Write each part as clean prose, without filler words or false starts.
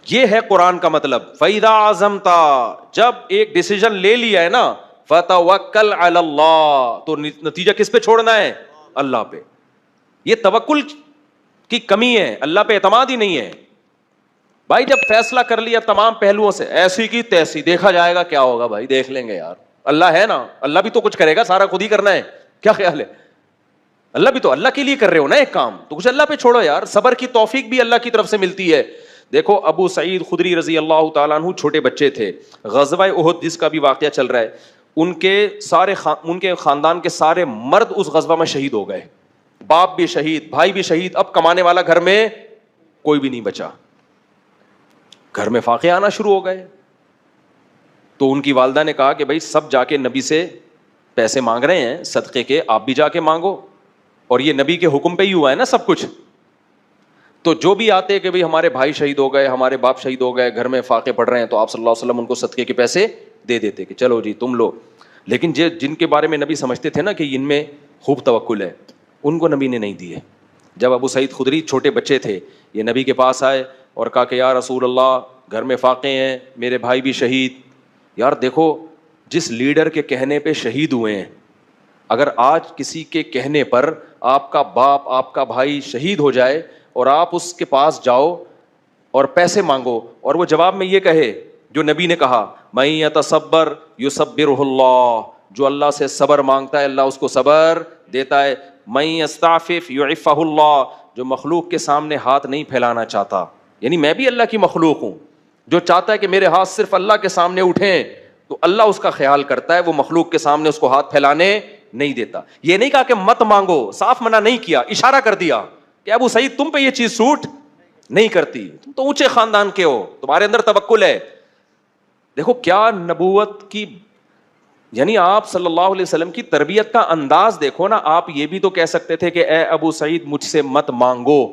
یہ ہے قرآن کا مطلب. فَإِذَا عَزَمْتَ, جب ایک ڈیسیجن لے لیا ہے نا, فَتَوَكَّلْ عَلَى اللَّهِ, تو نتیجہ کس پہ چھوڑنا ہے؟ اللہ پہ. یہ توکل کی کمی ہے, اللہ پہ اعتماد ہی نہیں ہے. بھائی جب فیصلہ کر لیا تمام پہلوؤں سے, ایسی کی تیسی, دیکھا جائے گا کیا ہوگا, بھائی دیکھ لیں گے یار, اللہ ہے نا, اللہ بھی تو کچھ کرے گا, سارا خود ہی کرنا ہے, کیا خیال ہے؟ اللہ بھی تو, اللہ کے لیے کر رہے ہو نا ایک کام, تو کچھ اللہ پہ چھوڑو یار. صبر کی توفیق بھی اللہ کی طرف سے ملتی ہے. دیکھو ابو سعید خدری رضی اللہ تعالیٰ عنہ چھوٹے بچے تھے, غزوہ احد جس کا بھی واقعہ چل رہا ہے, ان کے خاندان کے سارے مرد اس غزوہ میں شہید ہو گئے, باپ بھی شہید, بھائی بھی شہید, اب کمانے والا گھر میں کوئی بھی نہیں بچا, گھر میں فاقے آنا شروع ہو گئے. تو ان کی والدہ نے کہا کہ بھائی سب جا کے نبی سے پیسے مانگ رہے ہیں صدقے کے, آپ بھی جا کے مانگو, اور یہ نبی کے حکم پہ ہی ہوا ہے نا سب کچھ. تو جو بھی آتے کہ بھئی ہمارے بھائی شہید ہو گئے, ہمارے باپ شہید ہو گئے, گھر میں فاقے پڑ رہے ہیں, تو آپ صلی اللہ علیہ وسلم ان کو صدقے کے پیسے دے دیتے کہ چلو جی تم لو. لیکن جن کے بارے میں نبی سمجھتے تھے نا کہ ان میں خوب توکل ہے, ان کو نبی نے نہیں دیے. جب ابو سعید خدری چھوٹے بچے تھے, یہ نبی کے پاس آئے اور کہا کہ یا رسول اللہ, گھر میں فاقے ہیں, میرے بھائی بھی شہید. یار دیکھو, جس لیڈر کے کہنے پہ شہید ہوئے ہیں, اگر آج کسی کے کہنے پر آپ کا باپ, آپ کا بھائی شہید ہو جائے, اور آپ اس کے پاس جاؤ اور پیسے مانگو, اور وہ جواب میں یہ کہے جو نبی نے کہا, مَن يَتَصَبَّرْ يُصَبِّرْهُ اللَّهُ, جو اللہ سے صبر مانگتا ہے اللہ اس کو صبر دیتا ہے. مَن يَسْتَعْفِفْ يُعِفَّهُ اللَّهُ, جو مخلوق کے سامنے ہاتھ نہیں پھیلانا چاہتا, یعنی میں بھی اللہ کی مخلوق ہوں, جو چاہتا ہے کہ میرے ہاتھ صرف اللہ کے سامنے اٹھیں, تو اللہ اس کا خیال کرتا ہے, وہ مخلوق کے سامنے اس کو ہاتھ پھیلانے نہیں دیتا. یہ نہیں کہا کہ مت مانگو, صاف منع نہیں کیا, اشارہ کر دیا کہ ابو سعید تم پہ یہ چیز سوٹ نہیں کرتی, تم تو اونچے خاندان کے ہو, تمہارے اندر توکل ہے. دیکھو کیا نبوت کی, یعنی آپ صلی اللہ علیہ وسلم کی تربیت کا انداز دیکھو نا. آپ یہ بھی تو کہہ سکتے تھے کہ اے ابو سعید مجھ سے مت مانگو,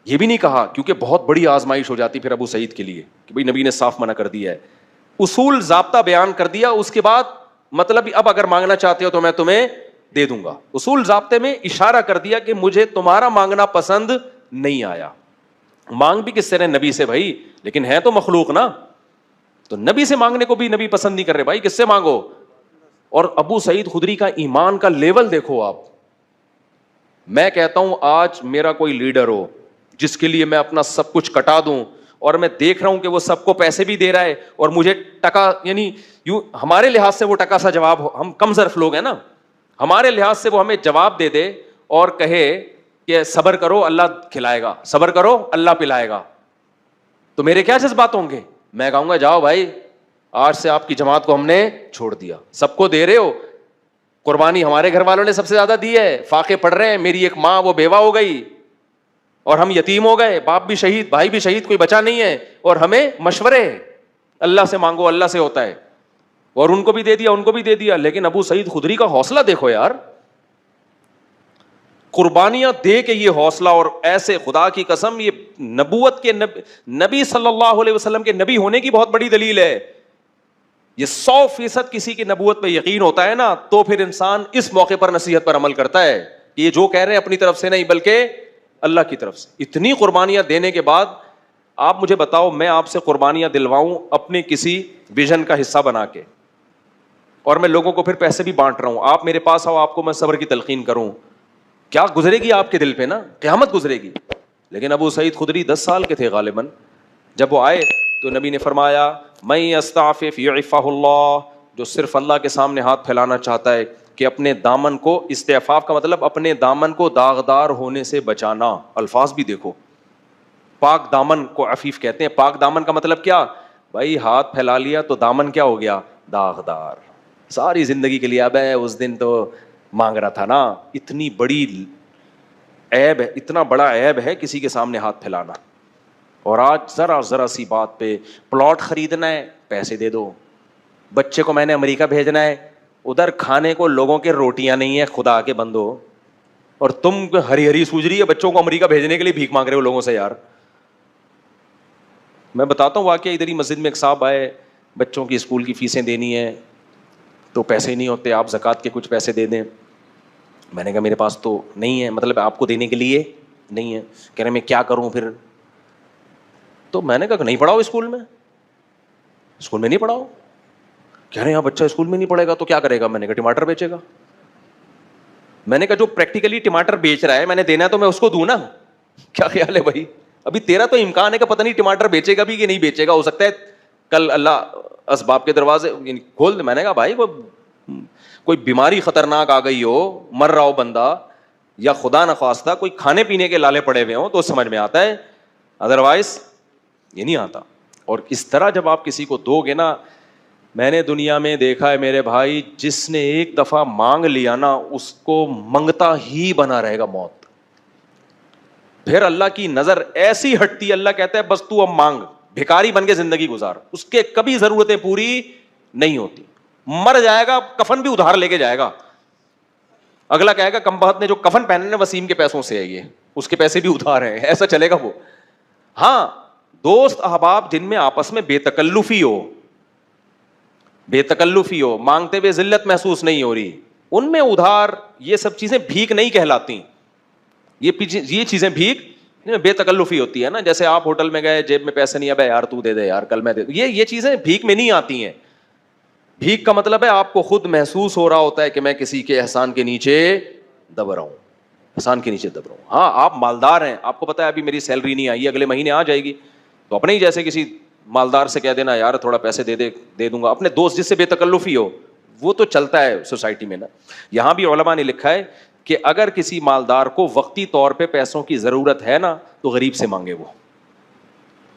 یہ بھی نہیں کہا, کیونکہ بہت بڑی آزمائش ہو جاتی پھر ابو سعید کے لیے کہ بھئی نبی نے صاف منع کر دیا ہے. اصول ضابطہ بیان کر دیا, اس کے بعد مطلب اب اگر مانگنا چاہتے ہو تو میں تمہیں دے دوں گا. اصول ضابطے میں اشارہ کر دیا کہ مجھے تمہارا مانگنا پسند نہیں آیا. مانگ بھی کس سے رہے؟ نبی سے بھائی, لیکن ہے تو مخلوق نا, تو نبی سے مانگنے کو بھی نبی پسند نہیں کر رہے, بھائی کس سے مانگو. اور ابو سعید خدری کا ایمان کا لیول دیکھو آپ. میں کہتا ہوں آج میرا کوئی لیڈر ہو جس کے لیے میں اپنا سب کچھ کٹا دوں, اور میں دیکھ رہا ہوں کہ وہ سب کو پیسے بھی دے رہا ہے, اور مجھے ٹکا, یعنی یوں ہمارے لحاظ سے وہ ٹکا سا جواب, ہم کم ظرف لوگ ہیں نا, ہمارے لحاظ سے وہ ہمیں جواب دے دے اور کہے کہ صبر کرو اللہ کھلائے گا, صبر کرو اللہ پلائے گا, تو میرے کیا جذبات ہوں گے؟ میں کہوں گا جاؤ بھائی, آج سے آپ کی جماعت کو ہم نے چھوڑ دیا, سب کو دے رہے ہو, قربانی ہمارے گھر والوں نے سب سے زیادہ دی ہے, فاقے پڑ رہے ہیں, میری ایک ماں وہ بیوہ ہو گئی, اور ہم یتیم ہو گئے, باپ بھی شہید, بھائی بھی شہید, کوئی بچا نہیں ہے, اور ہمیں مشورے اللہ سے مانگو, اللہ سے ہوتا ہے, اور ان کو بھی دے دیا, ان کو بھی دے دیا. لیکن ابو سعید خدری کا حوصلہ دیکھو یار, قربانیاں دے کے یہ حوصلہ, اور ایسے خدا کی قسم یہ نبوت کے نبی صلی اللہ علیہ وسلم کے نبی ہونے کی بہت بڑی دلیل ہے. یہ 100% کسی کی نبوت پہ یقین ہوتا ہے نا, تو پھر انسان اس موقع پر نصیحت پر عمل کرتا ہے کہ یہ جو کہہ رہے ہیں اپنی طرف سے نہیں بلکہ اللہ کی طرف سے. اتنی قربانیاں دینے کے بعد آپ مجھے بتاؤ, میں آپ سے قربانیاں دلواؤں اپنے کسی ویژن کا حصہ بنا کے, اور میں لوگوں کو پھر پیسے بھی بانٹ رہا ہوں, آپ میرے پاس آؤ, آپ کو میں صبر کی تلقین کروں, کیا گزرے گی آپ کے دل پہ نا, قیامت گزرے گی. لیکن ابو سعید خدری 10 سال کے تھے غالباً جب وہ آئے, تو نبی نے فرمایا من یستعفف یعفہ اللہ, جو صرف اللہ کے سامنے ہاتھ پھیلانا چاہتا ہے کہ اپنے دامن کو, استعفاف کا مطلب اپنے دامن کو داغدار ہونے سے بچانا. الفاظ بھی دیکھو, پاک دامن کو عفیف کہتے ہیں. پاک دامن کا مطلب کیا بھائی؟ ہاتھ پھیلا لیا تو دامن کیا ہو گیا؟ داغدار. ساری زندگی کے لیے اب ہے, اس دن تو مانگ رہا تھا نا. اتنی بڑی عیب ہے, اتنا بڑا عیب ہے کسی کے سامنے ہاتھ پھیلانا. اور آج ذرا سی بات پہ پلاٹ خریدنا ہے, پیسے دے دو. بچے کو میں نے امریکہ بھیجنا ہے, ادھر کھانے کو لوگوں کے روٹیاں نہیں ہیں, خدا کے بندو, اور تم ہری ہری سوج رہی ہے بچوں کو امریکہ بھیجنے کے لیے, بھیک مانگ رہے ہو لوگوں سے. یار میں بتاتا ہوں واقعہ, ادھر ہی مسجد میں ایک صاحب آئے, بچوں کی اسکول کی فیسیں دینی ہے تو پیسے نہیں ہوتے, آپ زکوٰۃ کے کچھ پیسے دے دیں. میں نے کہا میرے پاس تو نہیں ہے, مطلب آپ کو دینے کے لیے نہیں ہے. کہہ رہے میں کیا کروں پھر؟ تو میں نے کہا کہ نہیں پڑھاؤ اسکول میں نہیں پڑھاؤ. کہہ رہے ہیں بچہ اسکول میں نہیں پڑھے گا تو کیا کرے گا؟ میں نے کہا ٹماٹر بیچے گا. میں نے کہا جو پریکٹیکلی ٹماٹر بیچ رہا ہے میں نے دینا ہے تو میں اس کو دوں نا. کیا خیال ہے بھائی؟ ابھی تیرا تو امکان ہے کہ پتہ نہیں ٹماٹر بیچے گا بھی کہ نہیں بیچے گا, ہو سکتا ہے کل اللہ اسباب کے دروازے کھول دے. میں نے کہا بھائی کوئی بیماری خطرناک آ گئی ہو, مر رہا ہو بندہ, یا خدا نخواستہ کوئی کھانے پینے کے لالے پڑے ہوئے ہوں تو سمجھ میں آتا ہے, ادروائز یہ نہیں آتا. اور اس طرح جب آپ کسی کو دو گے نا, میں نے دنیا میں دیکھا ہے میرے بھائی, جس نے ایک دفعہ مانگ لیا نا اس کو منگتا ہی بنا رہے گا موت. پھر اللہ کی نظر ایسی ہٹتی ہے, اللہ کہتا ہے بس تو اب مانگ, بھکاری بن کے زندگی گزار, اس کے کبھی ضرورتیں پوری نہیں ہوتی. مر جائے گا کفن بھی ادھار لے کے جائے گا. اگلا کہے گا کم بخت نے جو کفن پہنے وسیم کے پیسوں سے ہے, یہ اس کے پیسے بھی ادھار ہیں, ایسا چلے گا وہ. ہاں دوست احباب جن میں آپس میں بے تکلفی ہو, مانگتے ہوئے ذلت محسوس نہیں ہو رہی, ان میں ادھار یہ سب چیزیں بھیک نہیں کہلاتی. یہ چیزیں بھیک بے تکلفی ہوتی ہے نا. جیسے آپ ہوٹل میں گئے, جیب میں پیسے نہیں, اب یار تو دے دے یار, کل میں دے دوں, یہ چیزیں بھیک میں نہیں آتی ہیں. بھیک کا مطلب ہے آپ کو خود محسوس ہو رہا ہوتا ہے کہ میں کسی کے احسان کے نیچے دب رہا ہوں, احسان کے نیچے دب رہا ہوں. ہاں آپ مالدار ہیں, آپ کو پتا ہے ابھی میری سیلری نہیں آئی, اگلے مہینے آ جائے گی, تو اپنے ہی جیسے کسی مالدار سے کہہ دینا یار تھوڑا پیسے دے دوں گا. اپنے دوست جس سے بے تکلفی ہو, وہ تو چلتا ہے سوسائٹی میں نا. یہاں بھی علماء نے لکھا ہے کہ اگر کسی مالدار کو وقتی طور پہ پیسوں کی ضرورت ہے نا تو غریب سے مانگے. وہ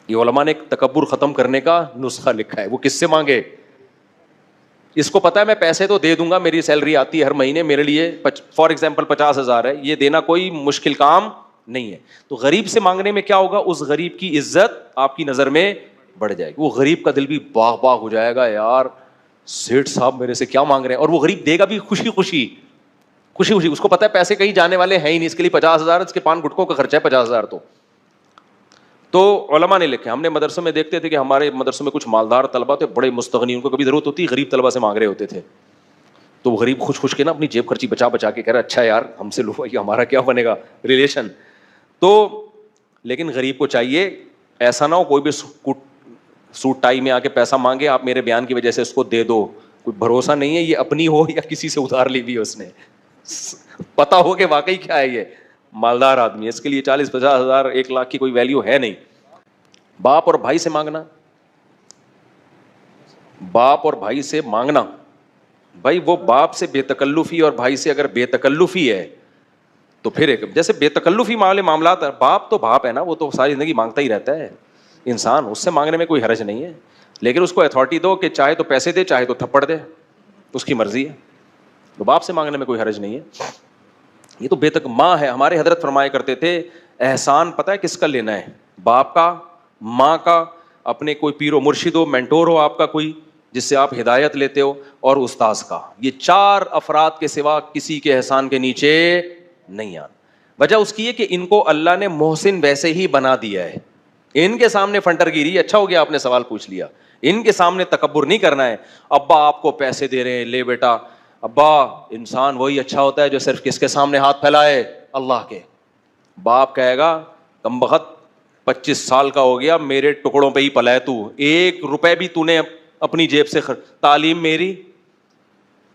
یہ علماء نے ایک تکبر ختم کرنے کا نسخہ لکھا ہے. وہ کس سے مانگے؟ اس کو پتا ہے میں پیسے تو دے دوں گا, میری سیلری آتی ہے ہر مہینے, میرے لیے فار ایگزامپل 50,000 ہے, یہ دینا کوئی مشکل کام نہیں ہے. تو غریب سے مانگنے میں کیا ہوگا, اس غریب کی عزت آپ کی نظر میں بڑھ جائے گی. وہ غریب کا دل بھی باغ باغ ہو جائے گا, یار سیٹھ صاحب میرے سے کیا مانگ رہے ہیں. اور وہ غریب دے گا بھی خوشی خوشی. اس کو پتا ہے پیسے کہیں جانے والے ہیں ہی نہیں, اس کے لیے 50,000 اس کے پان گٹکوں کا خرچہ ہے 50,000. تو علماء نے لکھے, ہم نے مدرسوں میں دیکھتے تھے کہ ہمارے مدرسوں میں کچھ مالدار طلبہ تھے, بڑے مستغنی, ان کو کبھی ضرورت ہوتی غریب طلبہ سے مانگ رہے ہوتے تھے. تو وہ غریب خوش کے نا اپنی جیب خرچی بچا کے کہہ رہا اچھا یار ہم سے لو, یہ ہمارا کیا بنے گا ریلیشن. تو لیکن غریب کو چاہیے ایسا نہ ہو کوئی بھی سوٹ ٹائی میں آ کے پیسہ مانگے, آپ میرے بیان کی وجہ سے اس کو دے دو. کوئی بھروسہ نہیں ہے یہ اپنی ہو یا کسی سے ادھار لی بھی اس نے, پتا ہو کہ واقعی کیا ہے یہ مالدار آدمی ہے, اس کے لیے 40-50,000 1,00,000 کی کوئی ویلیو ہے نہیں. باپ اور بھائی سے مانگنا, بھائی وہ باپ سے بے تکلفی اور بھائی سے اگر بے تکلفی ہے تو پھر ایک جیسے بے تکلفی والے معاملات, باپ تو باپ ہے نا, وہ تو ساری زندگی مانگتا ہی رہتا ہے انسان, اس سے مانگنے میں کوئی حرج نہیں ہے. لیکن اس کو اتھارٹی دو کہ چاہے تو پیسے دے چاہے تو تھپڑ دے, اس کی مرضی ہے. تو باپ سے مانگنے میں کوئی حرج نہیں ہے. یہ تو بے تک ماں ہے. ہمارے حضرت فرمایا کرتے تھے احسان پتہ ہے کس کا لینا ہے, باپ کا, ماں کا, اپنے کوئی پیر و مرشد ہو, مینٹور ہو آپ کا کوئی جس سے آپ ہدایت لیتے ہو, اور استاذ کا. یہ 4 افراد کے سوا کسی کے احسان کے نیچے نہیں آنا. وجہ اس کی ہے کہ ان کو اللہ نے محسن ویسے ہی بنا دیا ہے. ان کے سامنے فنٹر گیری, اچھا ہو گیا آپ نے سوال پوچھ لیا, ان کے سامنے تکبر نہیں کرنا ہے. ابا آپ کو پیسے دے رہے ہیں, لے بیٹا. ابا انسان وہی اچھا ہوتا ہے جو صرف کس کے سامنے ہاتھ پھیلائے, اللہ کے. باپ کہے گا کم بخت 25 سال کا ہو گیا, میرے ٹکڑوں پہ ہی پلا ہے تو, 1 روپے بھی تو نے اپنی جیب سے تعلیم میری,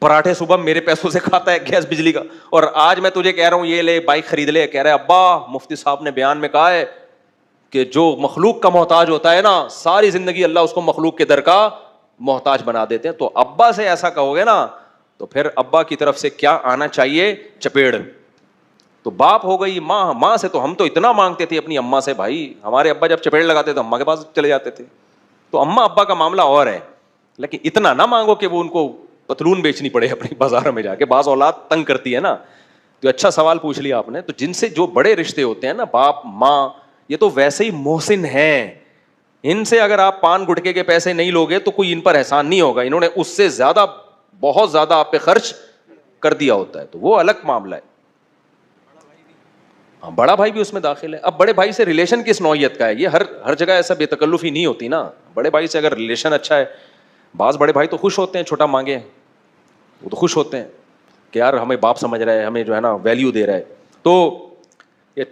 پراٹھے صبح میرے پیسوں سے کھاتا ہے, گیس بجلی کا, اور آج میں تجھے کہہ رہا ہوں یہ لے بائک خرید لے. کہہ رہا ہے ابا مفتی صاحب نے بیان میں کہا ہے کہ جو مخلوق کا محتاج ہوتا ہے نا ساری زندگی اللہ اس کو مخلوق کے در کا محتاج بنا دیتے ہیں. تو ابا سے ایسا کہو گے نا تو پھر ابا کی طرف سے کیا آنا چاہیے, چپیڑ. تو باپ ہو گئی, ماں سے تو ہم تو اتنا مانگتے تھے اپنی اماں سے, بھائی ہمارے ابا جب چپیڑ لگاتے تو اماں کے پاس چلے جاتے تھے. تو اماں ابا کا معاملہ اور ہے, لیکن اتنا نہ مانگو کہ وہ ان کو پتلون بیچنی پڑے اپنی بازار میں جا کے, بعض اولاد تنگ کرتی ہے نا. تو اچھا سوال پوچھ لیا آپ نے. تو جن سے جو بڑے رشتے ہوتے ہیں نا, باپ ماں, یہ تو ویسے ہی محسن ہیں. ان سے اگر آپ پان گٹکے کے پیسے نہیں لوگے تو کوئی ان پر احسان نہیں ہوگا, انہوں نے اس سے زیادہ بہت زیادہ آپ پہ خرچ کر دیا ہوتا ہے, تو وہ الگ معاملہ ہے. ہاں بڑا بھائی بھی اس میں داخل ہے. اب بڑے بھائی سے ریلیشن کس نوعیت کا ہے, یہ ہر جگہ ایسا بے تکلفی نہیں ہوتی نا. بڑے بھائی سے اگر ریلیشن اچھا ہے, بعض بڑے بھائی تو خوش ہوتے ہیں چھوٹا مانگے, وہ تو خوش ہوتے ہیں کہ یار ہمیں باپ سمجھ رہا ہے, ہمیں جو ہے نا ویلیو دے رہا ہے. تو یہ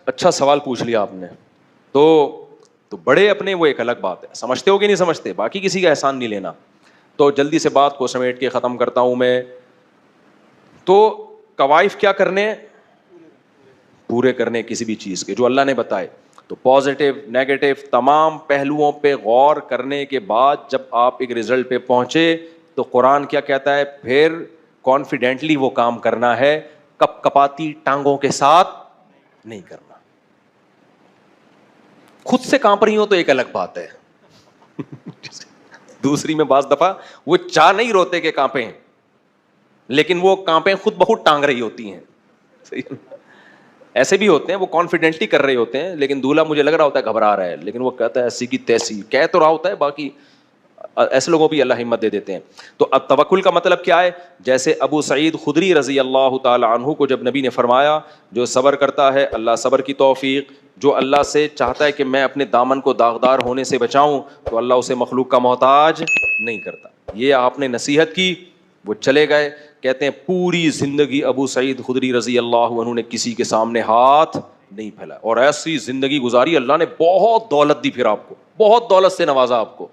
اچھا سوال پوچھ لیا آپ نے. تو تو بڑے اپنے وہ ایک الگ بات ہے, سمجھتے ہو کہ نہیں سمجھتے, باقی کسی کا احسان نہیں لینا. تو جلدی سے بات کو سمیٹ کے ختم کرتا ہوں میں. تو کوائف کیا کرنے, پورے کرنے کسی بھی چیز کے جو اللہ نے بتائے. تو پازیٹیو نیگیٹو تمام پہلوؤں پہ غور کرنے کے بعد جب آپ ایک رزلٹ پہ پہنچے تو قرآن کیا کہتا ہے, پھر کانفیڈنٹلی وہ کام کرنا ہے, کپ کپاتی ٹانگوں کے ساتھ نہیں کرنا. خود سے کانپ رہی ہو تو ایک الگ بات ہے, دوسری میں بعض دفعہ وہ چاہ نہیں روتے کہ کانپیں, لیکن وہ کانپیں خود بخود ٹانگ رہی ہوتی ہیں. ایسے بھی ہوتے ہیں وہ کانفیڈنٹلی کر رہے ہوتے ہیں, لیکن دولہا مجھے لگ رہا ہوتا ہے گھبرا رہا ہے, لیکن وہ کہتا ہے ایسی کی تیسی, کہہ تو رہا ہوتا ہے, باقی ایسے لوگوں بھی اللہ ہمت دے دیتے ہیں. تو اب توکل کا مطلب کیا ہے, جیسے ابو سعید خدری رضی اللہ تعالی عنہ کو جب نبی نے فرمایا جو صبر کرتا ہے اللہ صبر کی توفیق, جو اللہ سے چاہتا ہے کہ میں اپنے دامن کو داغدار ہونے سے بچاؤں تو اللہ اسے مخلوق کا محتاج نہیں کرتا. یہ آپ نے نصیحت کی, وہ چلے گئے. کہتے ہیں پوری زندگی ابو سعید خدری رضی اللہ عنہ نے کسی کے سامنے ہاتھ نہیں پھیلایا, اور ایسی زندگی گزاری, اللہ نے بہت دولت دی, پھر آپ کو بہت دولت سے نوازا آپ کو.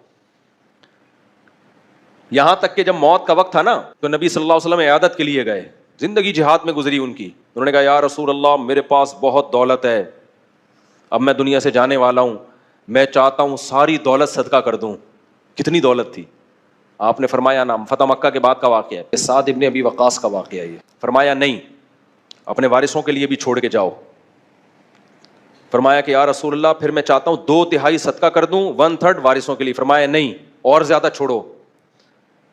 یہاں تک کہ جب موت کا وقت تھا نا تو نبی صلی اللہ علیہ وسلم عیادت کے لیے گئے, زندگی جہاد میں گزری ان کی. انہوں نے کہا یا رسول اللہ میرے پاس بہت دولت ہے, اب میں دنیا سے جانے والا ہوں, میں چاہتا ہوں ساری دولت صدقہ کر دوں. کتنی دولت تھی؟ آپ نے فرمایا نام, فتح مکہ کے بعد کا واقعہ ہے, سعد ابن ابی وقاص کا واقعہ ہے یہ. فرمایا نہیں, اپنے وارثوں کے لیے بھی چھوڑ کے جاؤ. فرمایا کہ یا رسول اللہ پھر میں چاہتا ہوں 2/3 صدقہ کر دوں, 1/3 وارثوں کے لیے. فرمایا نہیں, اور زیادہ چھوڑو.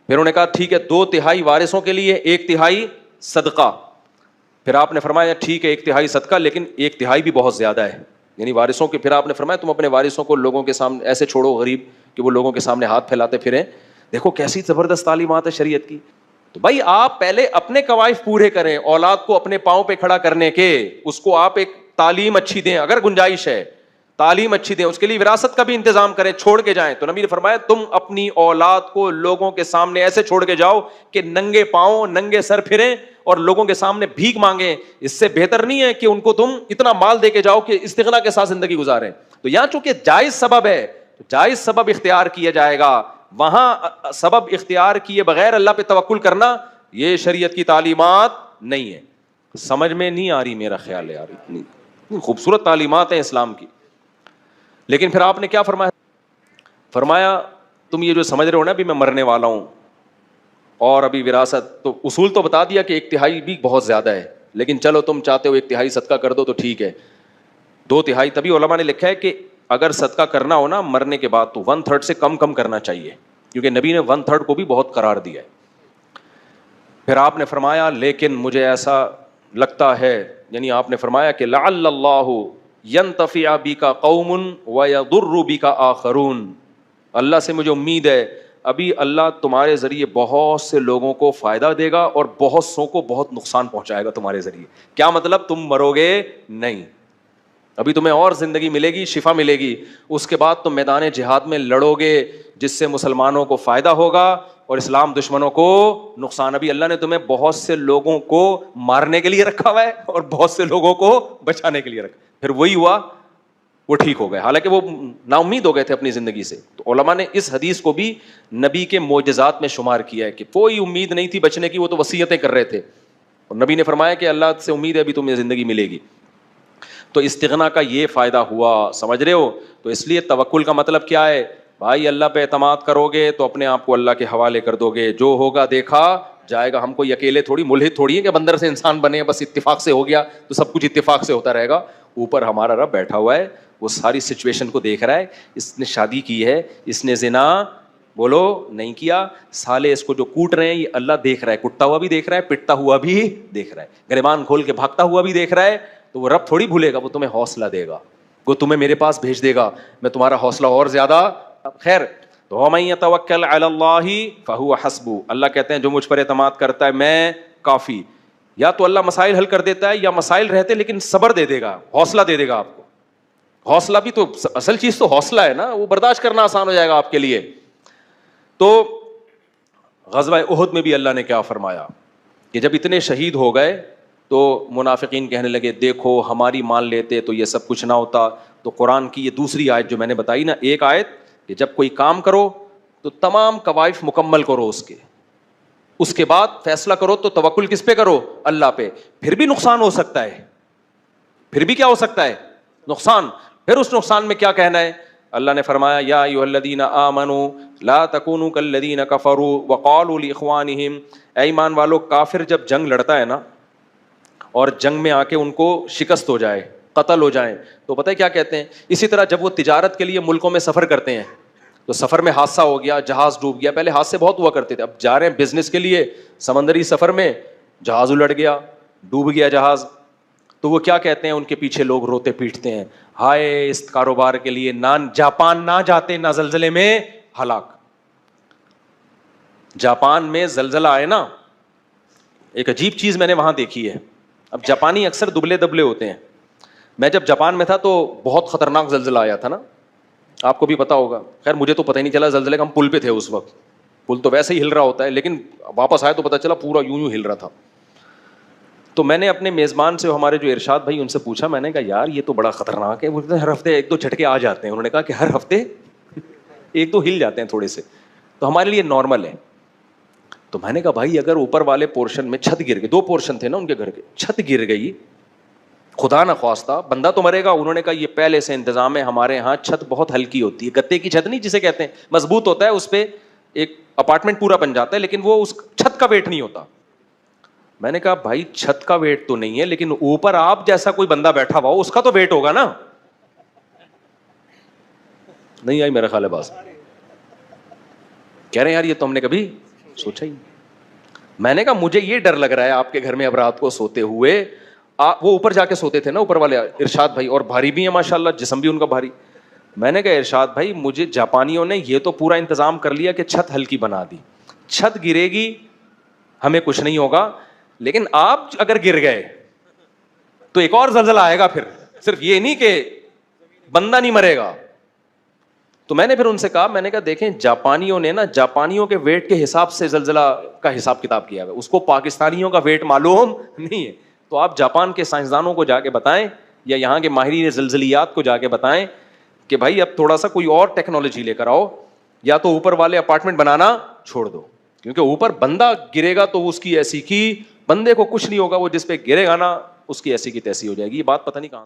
پھر انہوں نے کہا ٹھیک ہے 2/3 وارثوں کے لیے, 1/3 صدقہ. پھر آپ نے فرمایا ٹھیک ہے 1/3 صدقہ, لیکن 1/3 بھی بہت زیادہ ہے, یعنی وارثوں کے. پھر آپ نے فرمایا تم اپنے وارثوں کو لوگوں کے سامنے ایسے چھوڑو غریب کہ وہ لوگوں کے سامنے ہاتھ پھیلاتے پھریں. دیکھو کیسی زبردست تعلیمات ہے شریعت کی. تو بھائی آپ پہلے اپنے کوائف پورے کریں, اولاد کو اپنے پاؤں پہ کھڑا کرنے کے, اس کو آپ ایک تعلیم اچھی دیں, اگر گنجائش ہے تعلیم اچھی دیں, اس کے لیے وراثت کا بھی انتظام کریں, چھوڑ کے جائیں. تو نبی نے فرمایا تم اپنی اولاد کو لوگوں کے سامنے ایسے چھوڑ کے جاؤ کہ ننگے پاؤں ننگے سر پھریں اور لوگوں کے سامنے بھیک مانگیں. اس سے بہتر نہیں ہے کہ ان کو تم اتنا مال دے کے جاؤ کہ استغنا کے ساتھ زندگی گزاریں. تو یہاں چونکہ جائز سبب ہے تو جائز سبب اختیار کیا جائے گا, وہاں سبب اختیار کیے بغیر اللہ پہ توکل کرنا یہ شریعت کی تعلیمات نہیں ہے. سمجھ میں نہیں آ رہی, میرا خیال ہے یار, اتنی خوبصورت تعلیمات ہیں اسلام کی. لیکن پھر آپ نے کیا فرمایا, فرمایا تم یہ جو سمجھ رہے ہو نا ابھی میں مرنے والا ہوں اور ابھی وراثت, تو اصول تو بتا دیا کہ 1/3 بھی بہت زیادہ ہے, لیکن چلو تم چاہتے ہو 1/3 صدقہ کر دو تو ٹھیک ہے, 2/3. تبھی علماء نے لکھا ہے کہ اگر صدقہ کرنا ہو نا مرنے کے بعد تو 1/3 سے کم کرنا چاہیے, کیونکہ نبی نے 1/3 کو بھی بہت قرار دیا ہے. پھر آپ نے فرمایا لیکن مجھے ایسا لگتا ہے, یعنی آپ نے فرمایا کہ لعل اللہ ینتفع بک قوم ویضر بک آخرون, اللہ سے مجھے امید ہے ابھی اللہ تمہارے ذریعے بہت سے لوگوں کو فائدہ دے گا اور بہت سو کو بہت نقصان پہنچائے گا تمہارے ذریعے. کیا مطلب, تم مرو گے نہیں, ابھی تمہیں اور زندگی ملے گی, شفا ملے گی, اس کے بعد تم میدان جہاد میں لڑو گے جس سے مسلمانوں کو فائدہ ہوگا اور اسلام دشمنوں کو نقصان. ابھی اللہ نے تمہیں بہت سے لوگوں کو مارنے کے لیے رکھا ہوا ہے اور بہت سے لوگوں کو بچانے کے لیے رکھا. پھر وہی ہوا, وہ ٹھیک ہو گئے, حالانکہ وہ نا امید ہو گئے تھے اپنی زندگی سے. تو علماء نے اس حدیث کو بھی نبی کے معجزات میں شمار کیا ہے کہ کوئی امید نہیں تھی بچنے کی, وہ تو وصیتیں کر رہے تھے, اور نبی نے فرمایا کہ اللہ سے امید ہے ابھی تمہیں زندگی ملے گی. تو استغنا کا یہ فائدہ ہوا, سمجھ رہے ہو. تو اس لیے توکل کا مطلب کیا ہے بھائی, اللہ پہ اعتماد کرو گے تو اپنے آپ کو اللہ کے حوالے کر دو گے, جو ہوگا دیکھا جائے گا. ہم کوئی اکیلے تھوڑی ملحد تھوڑی ہے کہ بندر سے انسان بنے, بس اتفاق سے ہو گیا تو سب کچھ اتفاق سے ہوتا رہے گا. اوپر ہمارا رب بیٹھا ہوا ہے, وہ ساری سچویشن کو دیکھ رہا ہے. اس نے شادی کی ہے, اس نے زنا بولو نہیں کیا, سالے اس کو جو کوٹ رہے ہیں یہ اللہ دیکھ رہا ہے, کٹتا ہوا بھی دیکھ رہا ہے, پٹتا ہوا بھی دیکھ رہا ہے, گریبان کھول کے بھاگتا ہوا بھی دیکھ رہا ہے. تو وہ رب تھوڑی بھولے گا, وہ تمہیں حوصلہ دے گا, وہ تمہیں میرے پاس بھیج دے گا, میں تمہارا حوصلہ اور زیادہ. خیر, تو وَمَن يَتَوَكَّلْ عَلَى اللَّهِ فَهُوَ حَسْبُهُ, اللہ کہتے ہیں جو مجھ پر اعتماد کرتا ہے میں کافی. یا تو اللہ مسائل حل کر دیتا ہے, یا مسائل رہتے لیکن صبر دے دے گا, حوصلہ دے دے گا آپ کو. حوصلہ بھی تو اصل چیز تو حوصلہ ہے نا, وہ برداشت کرنا آسان ہو جائے گا آپ کے لیے. تو غزوہ احد میں بھی اللہ نے کیا فرمایا کہ جب اتنے شہید ہو گئے تو منافقین کہنے لگے دیکھو ہماری مان لیتے تو یہ سب کچھ نہ ہوتا. تو تو قرآن کی یہ دوسری آیت جو میں نے بتائی نا، ایک آیت کہ جب کوئی کام کرو تو تمام کوائف مکمل کرو اس کے بعد فیصلہ کرو تو توکل کس پہ کرو؟ اللہ پہ. پھر بھی نقصان ہو سکتا ہے، پھر بھی کیا ہو سکتا ہے؟ نقصان. پھر اس نقصان میں کیا کہنا ہے؟ اللہ نے فرمایا یا ایھا الذین آمنوا لا تکونوا کالذین کفروا وقالوا لاخوانہم، اے ایمان والو کافر جب جنگ لڑتا ہے نا اور جنگ میں آ کے ان کو شکست ہو جائے، قتل ہو جائیں، تو پتہ ہے کیا کہتے ہیں؟ اسی طرح جب وہ تجارت کے لیے ملکوں میں سفر کرتے ہیں تو سفر میں حادثہ ہو گیا، جہاز ڈوب گیا. پہلے حادثے بہت ہوا کرتے تھے، اب جا رہے ہیں بزنس کے لیے سمندری سفر میں، جہاز الٹ گیا، ڈوب گیا جہاز، تو وہ کیا کہتے ہیں؟ ان کے پیچھے لوگ روتے پیٹتے ہیں، ہائے اس کاروبار کے لیے نہ جاپان نہ جاتے، نہ زلزلے میں ہلاک. جاپان میں زلزلہ آئے نا، ایک عجیب چیز میں نے وہاں دیکھی ہے. اب جاپانی اکثر دبلے دبلے ہوتے ہیں. میں جب جاپان میں تھا تو بہت خطرناک زلزلہ آیا تھا نا، آپ کو بھی پتا ہوگا. خیر مجھے تو پتہ ہی نہیں چلا زلزلے کا، ہم پل پہ تھے اس وقت، پل تو ویسے ہی ہل رہا ہوتا ہے، لیکن واپس آئے تو پتہ چلا پورا یوں ہل رہا تھا. تو میں نے اپنے میزبان سے، ہمارے جو ارشاد بھائی، ان سے پوچھا، میں نے کہا یار یہ تو بڑا خطرناک ہے. بولتے ہیں ہر ہفتے ایک دو جھٹکے آ جاتے ہیں. انہوں نے کہا کہ ہر ہفتے ایک دو ہل جاتے ہیں تھوڑے سے، تو ہمارے لیے نارمل ہے. تو میں نے کہا بھائی اگر اوپر والے پورشن میں چھت گر گئی، 2 پورشن تھے نا ان کے گھر کے، چھت گر گئی، خدا نہ خواستہ بندہ تو مرے گا. انہوں نے کہا یہ پہلے سے انتظام ہے، ہمارے یہاں چھت بہت ہلکی ہوتی ہے، گتے کی چھت نہیں جسے کہتے ہیں، مضبوط ہوتا ہے، اس پہ ایک اپارٹمنٹ پورا بن جاتا ہے، لیکن وہ اس چھت کا ویٹ نہیں ہوتا. میں نے کہا بھائی چھت کا ویٹ تو نہیں ہے، لیکن اوپر آپ جیسا کوئی بندہ بیٹھا ہوا ہو اس کا تو ویٹ ہوگا نا. نہیں آئی میرا خیال ہے بات. کہہ رہے ہیں یار یہ تو ہم نے کبھی سوچا ہی. میں نے کہا مجھے یہ ڈر لگ رہا ہے آپ کے گھر میں اب رات کو سوتے ہوئے، وہ اوپر جا کے سوتے تھے نا اوپر والے ارشاد بھائی، اور بھاری بھی ہیں ماشاءاللہ، جسم بھی ان کا بھاری. میں نے کہا ارشاد بھائی مجھے جاپانیوں نے یہ تو پورا انتظام کر لیا کہ چھت ہلکی بنا دی، چھت گرے گی ہمیں کچھ نہیں ہوگا، لیکن آپ اگر گر گئے تو ایک اور زلزلہ آئے گا. پھر صرف یہ نہیں کہ بندہ نہیں مرے گا. تو میں نے پھر ان سے کہا، میں نے کہا دیکھیں جاپانیوں نے نا، جاپانیوں کے ویٹ کے حساب سے زلزلہ کا حساب کتاب کیا ہے، اس کو پاکستانیوں کا ویٹ معلوم نہیں ہے. تو آپ جاپان کے سائنسدانوں کو جا کے بتائیں یا یہاں کے ماہرین زلزلیات کو جا کے بتائیں کہ بھائی اب تھوڑا سا کوئی اور ٹیکنالوجی لے کر آؤ، یا تو اوپر والے اپارٹمنٹ بنانا چھوڑ دو، کیونکہ اوپر بندہ گرے گا تو اس کی ایسی کی، بندے کو کچھ نہیں ہوگا، وہ جس پہ گرے گا نا اس کی ایسی کی تیسی ہو جائے گی. یہ بات پتہ نہیں کہاں